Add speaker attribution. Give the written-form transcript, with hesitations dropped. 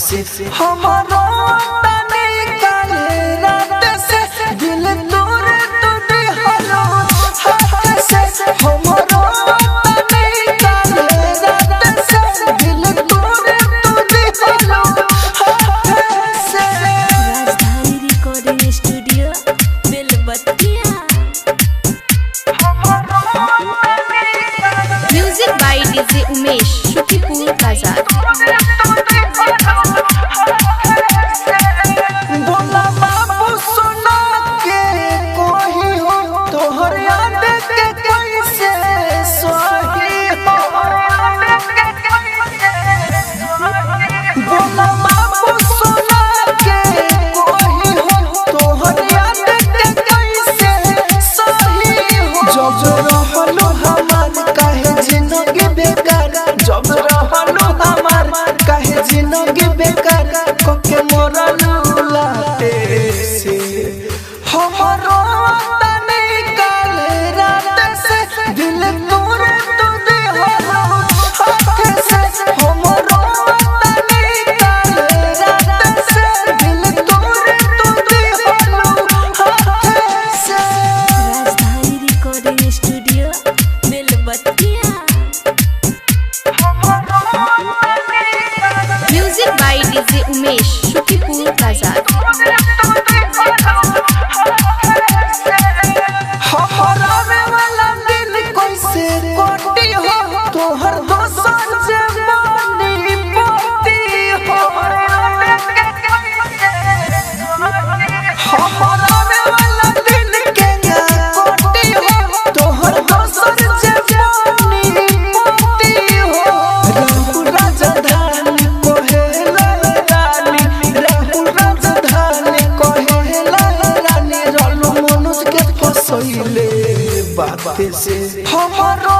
Speaker 1: से हमारा निकाले रात से दिल दूर तू दिहलो हाथ से हमारा निकाले रात से दिल दूर तू दिहलो हाथ से।
Speaker 2: Rajdhani recording studio Belbattiya. Music by DJ Umesh Shukipur Bazar. Music by DJ Umesh Shukipur Bazar.
Speaker 1: बात से हमारा